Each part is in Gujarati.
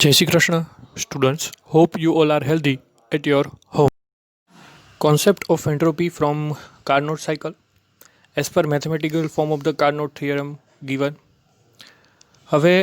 Jai Shri Krishna, students. Hope you all are healthy at your home. Concept of entropy from Carnot cycle as per mathematical form of the Carnot theorem given. હવે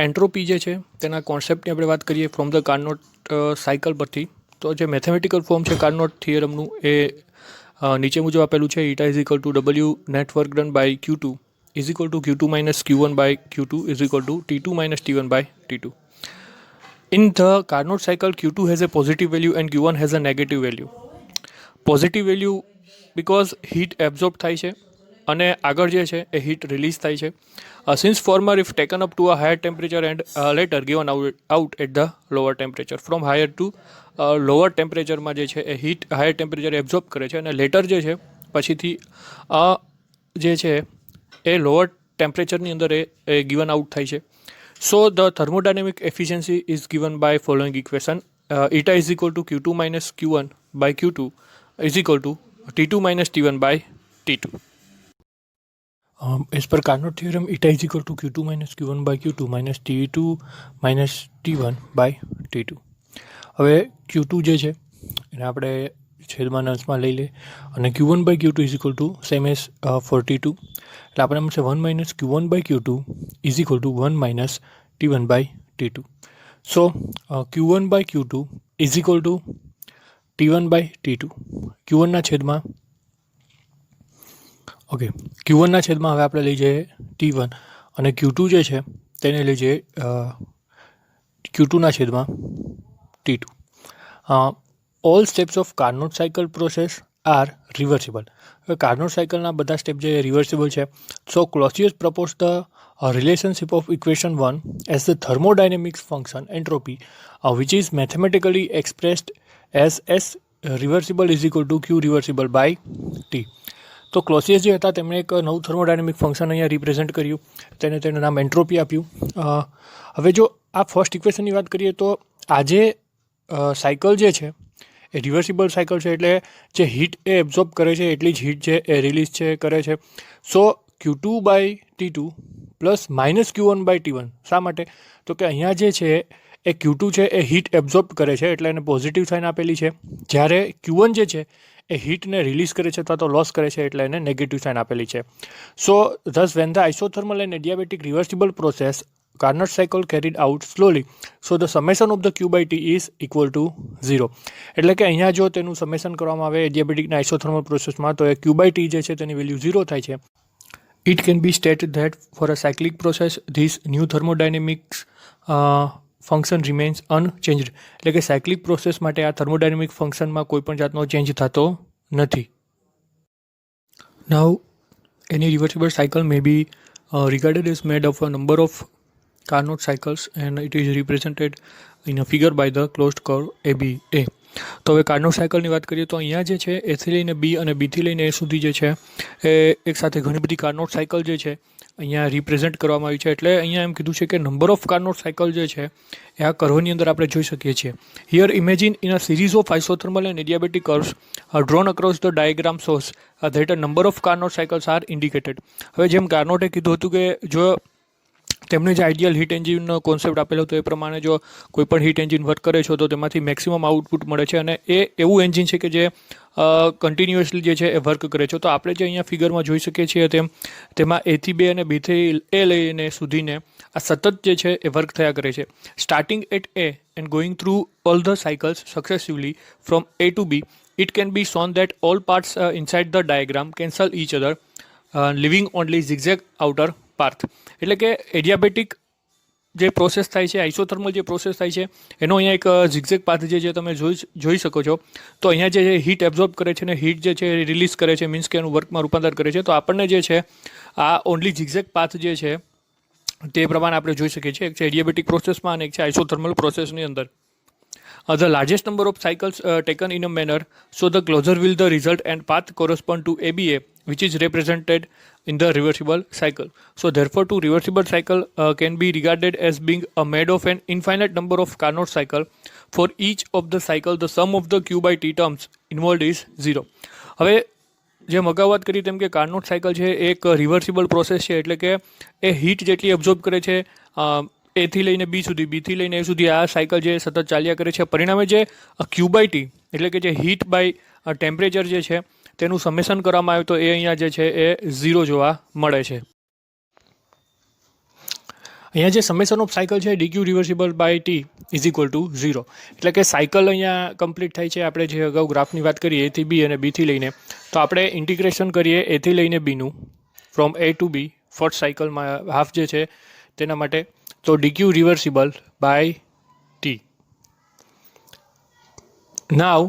એન્ટ્રોપી જે છે તેના કોન્સેપ્ટની આપણે વાત કરીએ ફ્રોમ ધ કાર્નોટ સાયકલ પરથી. તો જે મેથેમેટિકલ ફોર્મ છે કાર્નોટ થિયરમનું એ નીચે મુજબ આપેલું છે. Eta is equal to W net work done by Q2 is equal to Q2 minus Q1 by Q2 is equal to T2 minus T1 by T2. In the Carnot cycle, Q2 has a positive value and Q1 has a negative value. Positive value because heat absorbed થાય છે અને આગળ જે છે એ heat release થાય છે. Since former if taken up to a higher temperature and later given out at the lower temperature. From higher to lower temperature માં જે છે એ heat higher temperature absorb કરે છે અને later જે છે પછીથી જે છે એ lower temperature ની અંદર એ given out થાય છે. So the thermodynamic efficiency is given by following equation. Eta is equal to Q2 minus Q1 by Q2 is equal to T2 minus T1 by T2. As per Carnot theorem, eta is equal to Q2 minus Q1 by Q2 minus T2 minus T1 by T2. હવે Q2 જે છે એને આપણે છેદમાં અંશમાં લઈ લે અને Q1 by Q2 is equal to same as 42. એટલે આપણે મળશે 1 minus Q1 by Q2 is equal to 1 minus T1 by T2. So Q1 by Q2 is equal to T1 by T2. Q1 ના છેદમાં ઓકે Q1 ના છેદમાં હવે આપણે લઈ જઈએ T1 અને Q2 જે છે તેને લઈ જઈએ Q2 ના છેદમાં T2. All steps of Carnot cycle process are reversible. Carnot સાયકલના બધા સ્ટેપ જે રિવર્સિબલ છે. So Clausius propose the relationship of equation 1 as the thermodynamics function entropy which is mathematically expressed as S reversible is equal to Q reversible by T. તો ક્લોસિયસ જે હતા તેમણે એક નવું થર્મોડાયનેમિક ફંક્શન અહીંયા રિપ્રેઝેન્ટ કર્યું, તેનું નામ એન્ટ્રોપી આપ્યું. હવે જો આ ફર્સ્ટ ઇક્વેશનની વાત કરીએ તો આ જે સાયકલ જે છે એ રિવર્સિબલ સાયકલ છે, એટલે જે હીટ એ એબ્ઝોર્બ કરે છે એટલી જ હીટ જે એ રિલીઝ છે કરે છે. So Q2 by T2 plus minus Q1 by T1. શા માટે? તો કે અહીંયા જે છે એ Q2 છે એ હીટ એબ્ઝોર્બ કરે છે એટલે એને પોઝિટિવ સાઇન આપેલી છે, જ્યારે Q1 જે છે એ હીટને રિલીઝ કરે છે અથવા તો લોસ કરે છે એટલે એને નેગેટિવ સાઇન આપેલી છે. So thus when the isothermal and adiabatic reversible process Carnot cycle carried out slowly, so the summation of the Q by T is equal to 0. એટલે કે અહીંયા જો તેનું સમેશન કરવામાં આવે એડિયાબેટિકના આઇસોથર્મલ પ્રોસેસમાં તો એ Q by T જે છે તેની વેલ્યુ 0 થાય છે. It can be stated that for a cyclic process this new thermodynamics function remains unchanged. એટલે કે સાયક્લિક પ્રોસેસ માટે આ થર્મોડાયનેમિક ફંક્શનમાં કોઈ પણ જાતનો ચેન્જ થતો નથી. Now any reversible cycle may be regarded as made of a number of Carnot cycles and it is represented in a figure by the closed curve ABA. તો હવે કાર્નોટ સાયકલની વાત કરીએ તો અહીંયા જે છે એથી લઈને બી અને બીથી લઈને એ સુધી જે છે એ એક સાથે ઘણી બધી કાર્નોટ સાયકલ જે છે અહીંયા રિપ્રેઝેન્ટ કરવામાં આવી છે. એટલે અહીંયા એમ કીધું છે કે નંબર ઓફ કાર્નોટ સાયકલ જે છે એ આ કર્વની અંદર આપણે જોઈ શકીએ છીએ. Here imagine in a series of isothermal and adiabatic curves drawn across the diagram shows that a number of Carnot cycles are indicated. હવે જેમ કાર્નોટે કીધું હતું કે જો તેમણે જે આઈડિયલ હીટ એન્જિનનો કોન્સેપ્ટ આપેલો હતો એ પ્રમાણે જો કોઈ પણ હીટ એન્જિન વર્ક કરે છે તો તેમાંથી મેક્સિમમ આઉટપુટ મળે છે અને એ એવું એન્જિન છે કે જે કન્ટિન્યુઅસલી જે છે એ વર્ક કરે છે. તો આપણે જે અહીંયા ફિગરમાં જોઈ શકીએ છીએ તેમાં એથી બે અને બીથી એ લઈને સુધીને આ સતત જે છે એ વર્ક થયા કરે છે. Starting at A and going through all the cycles successively from A to B, it can be shown that all parts inside the diagram cancel each other, leaving only zigzag outer path. એટલે કે એડિયાબેટિક જે પ્રોસેસ થાય છે, આઇસોથર્મલ જે પ્રોસેસ થાય છે એનો અહીંયા એક ઝિગઝેગ પાથ જે છે તમે જોઈ શકો છો. તો અહીંયા જે હીટ એબ્ઝોર્બ કરે છે ને હીટ જે છે રિલીઝ કરે છે, મીન્સ કે એનું વર્કમાં રૂપાંતર કરે છે. તો આપણને જે છે આ ઓનલી ઝિગઝેગ પાથ જે છે તે પ્રમાણે આપણે જોઈ શકીએ છીએ. એક છે એડિયાબેટિક પ્રોસેસમાં અને એક છે આઇસોથર્મલ પ્રોસેસની અંદર. The largest number of cycles taken in a manner, so the closer will the result and path correspond to ABA, which is represented in the reversible cycle. So therefore, to reversible cycle can be regarded as being made of an infinite number of Carnot cycle. For each of the cycle, the sum of the Q by T terms involved is 0. હવે જેમ અગાઉ વાત કરી તેમ કે કાર્નોટ સાયકલ છે એક રિવર્સિબલ પ્રોસેસ છે, એટલે કે એ હીટ જેટલી એબ્ઝોર્બ કરે છે એથી લઈને બી સુધી, બીથી લઈને એ સુધી આ સાયકલ જે સતત ચાલ્યા કરે છે. પરિણામે જે ક્યુ બાય ટી એટલે કે જે હીટ બાય ટેમ્પરેચર જે છે તેનું સમેશન કરવામાં આવે તો એ અહીંયા જે છે એ 0 જોવા મળે છે. અહીંયા જે સમેશન ઓફ સાયકલ છે D Q reversible by T is equal to 0, એટલે કે સાયકલ અહીંયા કમ્પ્લીટ થાય છે. આપણે જે અગાઉ ગ્રાફની વાત કરીએ એથી બી અને બીથી લઈને, તો આપણે ઇન્ટિગ્રેશન કરીએ એથી લઈને બીનું from A to B first સાયકલમાં હાફ જે છે તેના માટે, તો d Q reversible by T. Now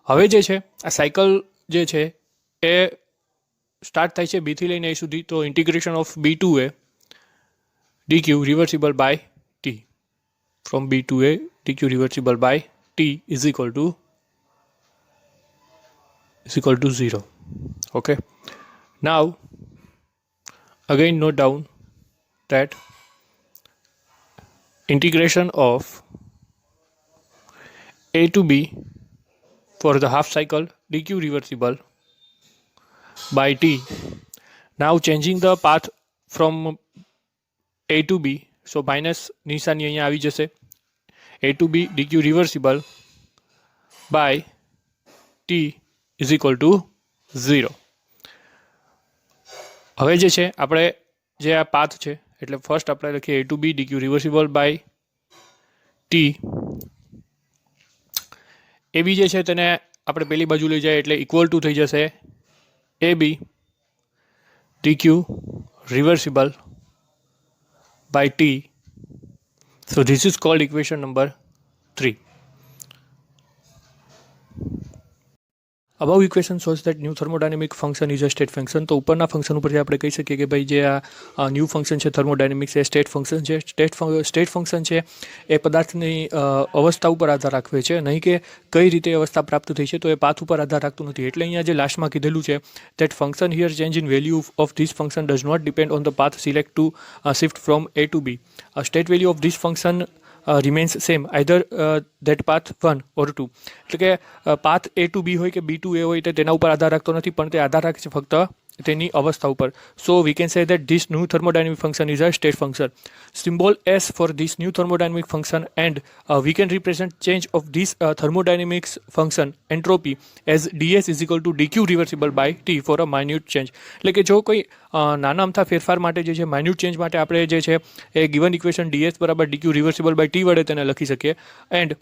હવે જે છે આ સાયકલ જે છે એ સ્ટાર્ટ થાય છે બીથી લઈને એ સુધી, તો integration of B to A D Q reversible by T from B to A D Q reversible by T is equal to 0. Okay, now again note down that integration of a to b for the half cycle dq reversible by t. Now changing the path from a to b, so minus નિશાની અહીંયા આવી જશે. a to b dq reversible by t is equal to 0. હવે જે છે આપણે જે આ પાથ છે એટલે ફર્સ્ટ આપણે લખીએ a to b dq reversible by t. એ બી જે છે તેને આપણે પેલી બાજુ લઈ જાય એટલે ઇક્વલ ટુ થઈ જશે એ બી dq reversible by t. So this is called equation number 3. Above equation shows that new thermodynamic function is a state function. તો ઉપરના ફંક્શન ઉપરથી આપણે કહી શકીએ કે ભાઈ જે આ ન્યૂ ફંક્શન છે થર્મોડાયનેમિક્સ એ સ્ટેટ ફંક્શન છે. સ્ટેટ ફંક્શન છે એ પદાર્થની અવસ્થા ઉપર આધાર રાખવે છે, નહીં કે કઈ રીતે અવસ્થા પ્રાપ્ત થઈ છે, તો એ પાથ ઉપર આધાર રાખતું નથી. એટલે અહીંયા જે લાસ્ટમાં કીધેલું છે that function here change in value of this function does not depend on the path select to shift from a to b. State value of this function remains same either that path 1 or 2. એટલે કે પાથ a to b હોય કે b to a હોય તે તેના ઉપર આધાર રાખતો નથી, પણ તે આધાર રાખે છે ફક્ત તેની અવસ્થા ઉપર. So we can say that this new thermodynamic function is a state function. Symbol S for this new thermodynamic function, and we can represent change of this thermodynamics function entropy as ds is equal to dq reversible by t for a minute change. એટલે કે જો કોઈ નાના અમથા ફેરફાર માટે જે છે માઇન્યુટ ચેન્જ માટે આપણે જે છે એ ગિવન ઇક્વેશન ds બરાબર dq રિવર્સિબલ બાય t વડે તેને લખી શકીએ. And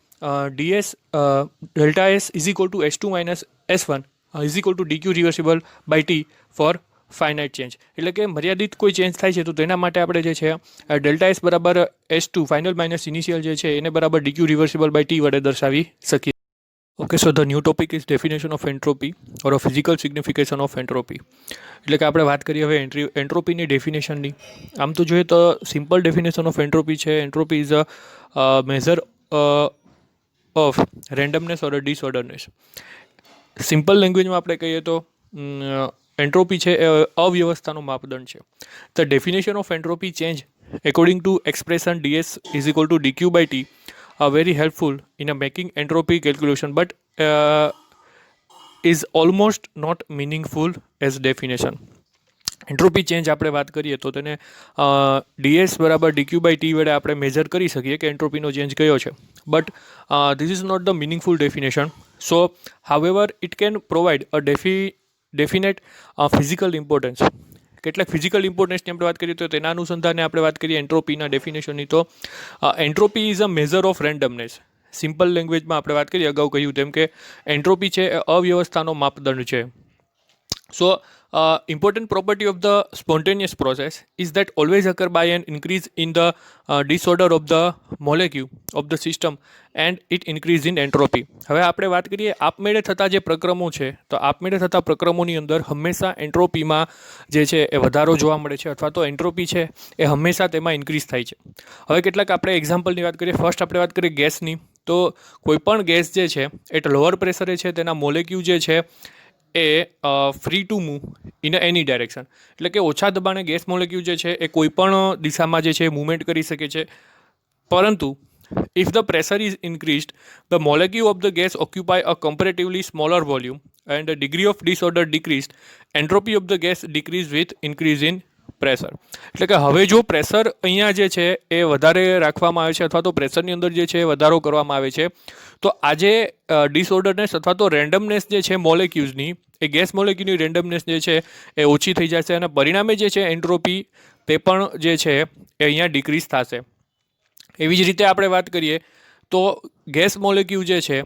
ds delta s is equal to s2 minus s1 is equal to dq reversible by t for finite change. એટલે કે મર્યાદિત કોઈ ચેન્જ થાય છે તો તેના માટે આપણે જે છે ડેલ્ટા એસ બરાબર s2 ફાઇનલ માઇનસ ઇનિશિયલ જે છે એને બરાબર dq રિવર્સિબલ બાય t વડે દર્શાવી શકીએ. Okay, so the new topic is definition of entropy or a physical signification of entropy. એટલે કે આપણે વાત કરીએ હવે એન્ટ્રોપીની ડેફિનેશનની. આમ તો જોઈએ તો સિમ્પલ ડેફિનેશન ઓફ એન્ટ્રોપી છે entropy is a measure of randomness or a disorderness. Simple લેંગ્વેજમાં આપણે કહીએ તો એન્ટ્રોપી છે એ અવ્યવસ્થાનો માપદંડ છે. The definition of entropy change according to expression ds is equal to dq by t are very helpful in a making entropy calculation, but is almost not meaningful as definition. Entropy change આપણે વાત કરીએ તો તેને ds બરાબર dq બાય t વડે આપણે મેજર કરી શકીએ કે એન્ટ્રોપીનો ચેન્જ કયો છે, but this is not the meaningful definition. So however it can provide a definite physical importance. કેટલાક ફિઝિકલ ઇમ્પોર્ટન્સની આપણે વાત કરીએ તો તેના અનુસંધાને આપણે વાત કરીએ એન્ટ્રોપીના ડેફિનેશનની, તો entropy is a measure of randomness. Simple લેંગ્વેજમાં આપણે વાત કરીએ અગાઉ કહ્યું તેમ કે એન્ટ્રોપી છે એ અવ્યવસ્થાનો માપદંડ છે. So important property of the spontaneous process is that always occur by an increase in the disorder of the molecule of the system and it increase in entropy. હવે આપણે વાત કરીએ આપમેળે થતા જે પ્રક્રમો છે તો આપમેળે થતા પ્રક્રમોની અંદર હંમેશા એન્ટ્રોપીમાં જે છે એ વધારો જોવા મળે છે, અથવા તો એન્ટ્રોપી છે એ હંમેશા તેમાં ઇન્ક્રીઝ થાય છે. હવે કેટલાક આપણે એક્ઝામ્પલની વાત કરીએ. ફર્સ્ટ આપણે વાત કરીએ ગેસની, તો કોઈપણ ગેસ જે છે એ લોઅર પ્રેશરે છે તેના મોલેક્યુલ જે છે એ free to move in any direction. એટલે કે ઓછા દબાણે ગેસ મોલેક્યુલ જે છે એ કોઈપણ દિશામાં જે છે મૂવમેન્ટ કરી શકે છે, પરંતુ if the pressure is increased the molecule of the gas occupy a comparatively smaller volume and the degree of disorder decreased, entropy of the gas decrease with increase in pressure. એટલે કે હવે જો પ્રેશર અહીંયા જે છે એ વધારે રાખવામાં આવે છે અથવા તો પ્રેશરની અંદર જે છે એ વધારો કરવામાં આવે છે, તો આજે ડિસઓર્ડરનેસ અથવા તો રેન્ડમનેસ જે છે મોલેક્યુલ્સની, એ ગેસ મોલેક્યુલની રેન્ડમનેસ જે છે એ ઓછી થઈ જશે અને પરિણામે જે છે એન્ટ્રોપી તે પણ જે છે એ અહીંયા ડિક્રીઝ થશે. એવી જ રીતે આપણે વાત કરીએ તો ગેસ મોલેક્યુલ જે છે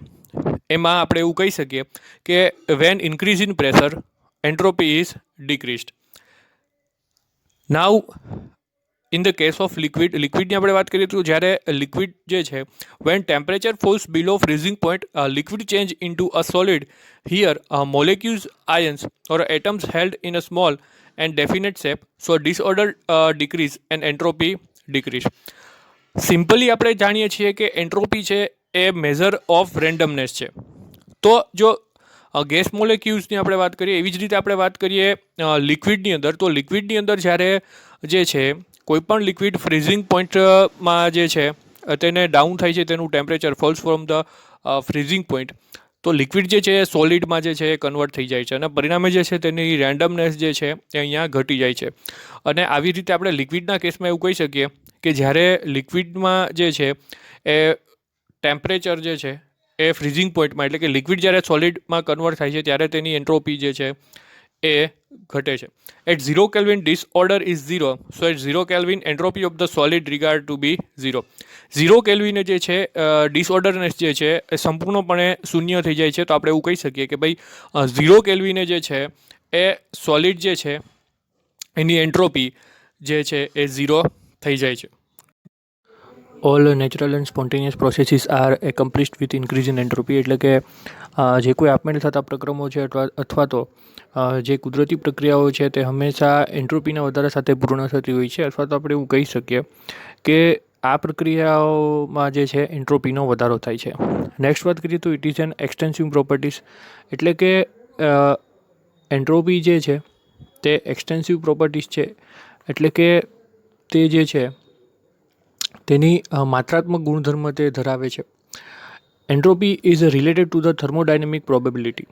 એમાં આપણે એવું કહી શકીએ કે when increase in pressure entropy is decreased. Now in the case of લિક્વિડની આપણે વાત કરીએ તો જ્યારે લિક્વિડ જે છે when temperature falls below freezing point liquid change into a solid. Here molecules ions or atoms held in a small and definite shape, so disorder decrease and entropy decrease. Simply આપણે જાણીએ છીએ કે એન્ટ્રોપી છે એ મેઝર ઓફ રેન્ડમનેસ છે. તો જો ગેસ મોલેક્યુલ્સની આપણે વાત કરીએ એવી જ રીતે આપણે વાત કરીએ લિક્વિડની અંદર, તો લિક્વિડની અંદર જ્યારે જે છે કોઈપણ લિક્વિડ ફ્રીઝિંગ પોઈન્ટમાં જે છે તેને ડાઉન થાય છે, તેનું temperature false from the freezing point, તો લિક્વિડ જે છે એ સોલિડમાં જે છે એ કન્વર્ટ થઈ જાય છે અને પરિણામે જે છે તેની રેન્ડમનેસ જે છે એ અહીંયા ઘટી જાય છે. અને આવી રીતે આપણે લિક્વિડના કેસમાં એવું કહી શકીએ કે જ્યારે લિક્વિડમાં જે છે એ ટેમ્પરેચર જે છે એ ફ્રીઝિંગ પોઈન્ટમાં, એટલે કે લિક્વિડ જ્યારે સોલિડમાં કન્વર્ટ થાય છે ત્યારે તેની એન્ટ્રોપી જે છે એ ઘટે છે. At 0 kelvin disorder is 0, so at 0 kelvin entropy of the solid regard to be 0. 0 કેલ્વિને જે છે ડિસઓર્ડરનેસ જે છે એ સંપૂર્ણપણે શૂન્ય થઈ જાય છે. તો આપણે એવું કહી શકીએ કે ભાઈ 0 કેલ્વિને જે છે એ સોલિડ જે છે એની એન્ટ્રોપી જે છે એ 0 થઈ જાય છે. All natural and spontaneous processes are accomplished with increase in entropy. એટલે કે જે કોઈ આપમેળે થતા પ્રક્રમો છે અથવા તો જે કુદરતી પ્રક્રિયાઓ છે તે હંમેશા એન્ટ્રોપીના વધારા સાથે પૂર્ણ થતી હોય છે. અથવા તો આપણે એવું કહી શકીએ કે આ પ્રક્રિયાઓમાં જે છે એન્ટ્રોપીનો વધારો થાય છે. નેક્સ્ટ વાત કરીએ તો it is an extensive properties. એટલે કે એન્ટ્રોપી જે છે તે એક્સટેન્સિવ પ્રોપર્ટીઝ છે. એટલે કે તે જે છે તેની માત્રાત્મક ગુણધર્મ તે ધરાવે છે. Entropy is related to the thermodynamic probability.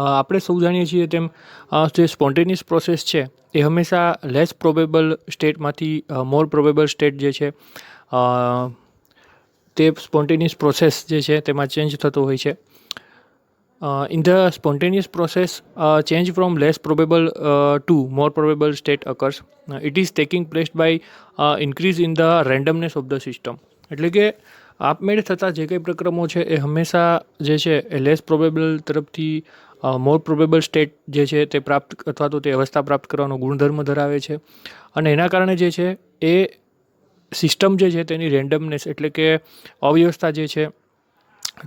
આપણે સૌ જાણીએ છીએ તેમ જે સ્પોન્ટેનિયસ પ્રોસેસ છે એ હંમેશા લેસ પ્રોબેબલ સ્ટેટમાંથી મોર પ્રોબેબલ સ્ટેટ જે છે તે સ્પોન્ટેનિયસ પ્રોસેસ જે છે તેમાં ચેન્જ થતો હોય છે. In the spontaneous process, change from less probable to more probable state occurs. It is taking place by increase in the randomness of the system. એટલે કે આપમેળે થતા જે કંઈ પ્રક્રમો છે એ હંમેશા જે છે એ લેસ પ્રોબેબલ તરફથી મોર પ્રોબેબલ સ્ટેટ જે છે તે પ્રાપ્ત અથવા તો તે અવસ્થા પ્રાપ્ત કરવાનો ગુણધર્મ ધરાવે છે. અને એના કારણે જે છે એ સિસ્ટમ જે છે તેની રેન્ડમનેસ એટલે કે અવ્યવસ્થા જે છે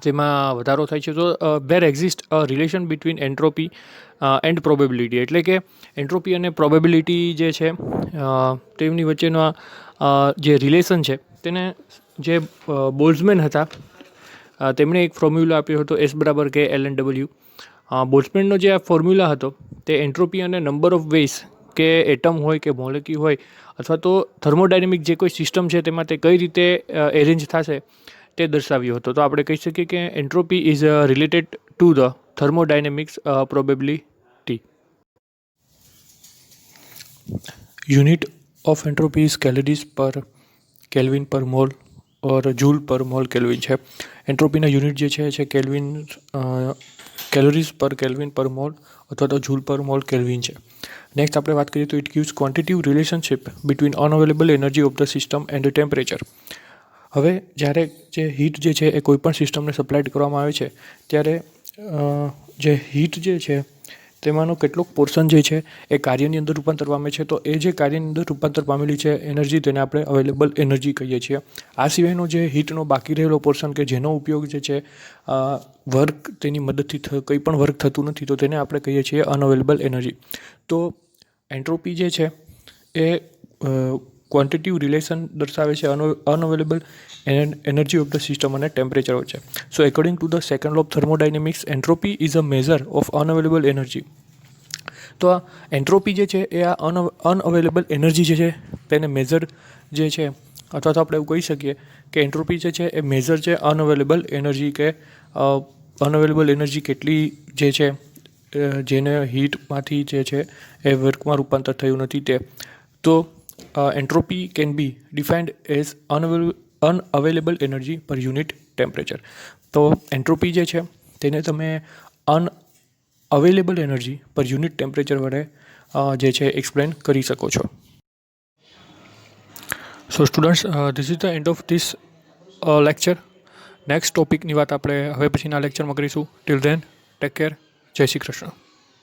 તેમાં વધારો થાય છે. તો there exist a relation between entropy and probability. એટલે કે એન્ટ્રોપી અને પ્રોબેબિલિટી જે છે તેમની વચ્ચેનો જે રિલેશન છે તેને જે બોલ્ઝમેન હતા તેમણે એક ફોર્મ્યુલા આપ્યો હતો S=K=Ln W. બોલ્ઝમેનનો જે આ ફોર્મ્યુલા હતો તે એન્ટ્રોપી અને નંબર ઓફ વેઝ કે એટમ હોય કે મોલેક્યુલ હોય અથવા તો થર્મોડાયનેમિક જે કોઈ સિસ્ટમ છે તેમાં તે કઈ રીતે એરેન્જ થશે તે દર્શાવ્યો હતો. તો આપણે કહી શકીએ કે entropy is related to the thermodynamics probability. Unit of entropy is calories પર કેલ્વિન પર મોલ ઓર જૂલ પર મોલ કેલ્વિન છે. એન્ટ્રોપીના યુનિટ જે છે કેલ્વિન કેલોરીઝ પર કેલ્વિન પર મોલ અથવા તો જૂલ પર મોલ કેલ્વિન છે. નેક્સ્ટ આપણે વાત કરીએ તો it gives quantitative relationship between unavailable energy of the system and temperature. હવે જ્યારે જે હીટ જે છે એ કોઈપણ સિસ્ટમને સપ્લાયડ કરવામાં આવે છે ત્યારે જે હીટ જે છે તેમાંનો કેટલોક પોર્શન જે છે એ કાર્યની અંદર રૂપાંતર પામે છે. તો એ જે કાર્યની અંદર રૂપાંતર પામેલી છે એનર્જી તેને આપણે અવેલેબલ એનર્જી કહીએ છીએ. આ સિવાયનો જે હીટનો બાકી રહેલો પોર્શન કે જેનો ઉપયોગ જે છે વર્ક તેની મદદથી કંઈ પણ વર્ક થતું નથી તો તેને આપણે કહીએ છીએ અનઅવેલેબલ એનર્જી. તો એન્ટ્રોપી જે છે એ ક્વોન્ટિટિવ રિલેશન દર્શાવે છે unavailable energy of the system અને ટેમ્પરેચર વચ્ચે. So according to the second law of thermodynamics entropy is a measure of unavailable energy. તો આ એન્ટ્રોપી જે છે એ આ અનઅવેલેબલ એનર્જી જે છે તેને મેઝર જે છે અથવા તો આપણે એવું કહી શકીએ કે એન્ટ્રોપી જે છે એ મેઝર છે અનઅવેલેબલ એનર્જી કે અનઅવેલેબલ એનર્જી કેટલી જે છે જેને હીટમાંથી જે છે એ વર્કમાં રૂપાંતર થયું નથી તે. તો entropy can be defined as unavailable energy per unit temperature. તો એન્ટ્રોપી જે છે તેને તમે unavailable energy per unit temperature વડે જે છે એક્સપ્લેન કરી શકો છો. So students, this is the end of this lecture. Next ટોપિકની વાત આપણે હવે પછીના લેક્ચરમાં કરીશું. Till then take care. જય શ્રી કૃષ્ણ.